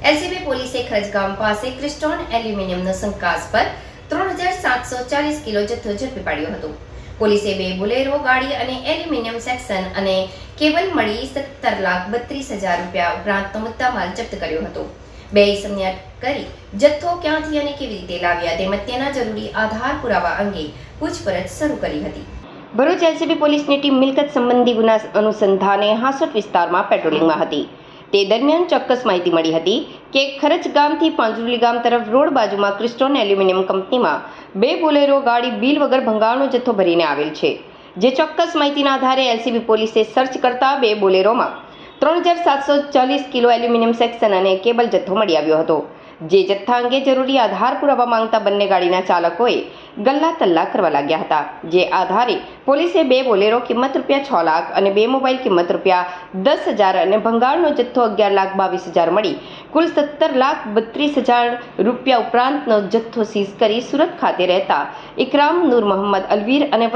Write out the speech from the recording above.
LCB પોલીસે ખરજગામ પાસે ક્રિસ્ટોન એલ્યુમિનિયમનો શંકાસ્પદ 3740 કિલો જથ્થો ઝડપી પાડ્યો હતો. પોલીસે 2 બોલેરો ગાડી અને એલ્યુમિનિયમ સેક્શન અને કેબલ મળી 17,32,000 રૂપિયા ઉપરાંતનો મુદ્દામાલ જપ્ત કર્યો હતો. 2 ઇસમને અટક કરી જથ્થો ક્યાંથી અને કેવી રીતે લાવ્યા તેમજ તેના જરૂરી આધાર પુરાવા અંગે પૂછપરછ શરૂ કરી હતી. ભરૂચ એલસીબી પોલીસની ટીમ મિલકત સંબંધી ગુના અનુસંધાને હાસોટ વિસ્તારમાં પેટ્રોલિંગમાં હતી. તે દરમિયાન ચોક્કસ માહિતી મળી હતી કે ખરચ ગામથી પાંજરુલી ગામ તરફ રોડ બાજુમાં ક્રિસ્ટોન એલ્યુમિનિયમ કંપનીમાં 2 બોલેરો ગાડી બિલ વગર ભંગારનો જથ્થો ભરીને આવેલ છે. જે ચોક્કસ માહિતીના આધારે એલસીબી પોલીસે સર્ચ કરતા 2 બોલેરોમાં 3740 કિલો એલ્યુમિનિયમ સેક્શન અને કેબલ જથ્થો મળી આવ્યો હતો. જે જથ્થા અંગે જરૂરી આધાર પુરાવા માંગતા બંને ગાડીના ચાલકોએ ગલ્લા તલ્લા કરવા લાગ્યા હતા. જે આધારે પોલીસે 2 બોલેરો કિંમત ₹6 લાખ અને 2 મોબાઈલ કિંમત ₹10,000 અને ભંગારનો જથ્થો 11,22,000 મળી કુલ 17,32,000 રૂપિયા ઉપરાંતનો જથ્થો સીઝ કરી સુરત ખાતે રહેતા ઇકરામ નૂર મોહમ્મદ અલવીર અને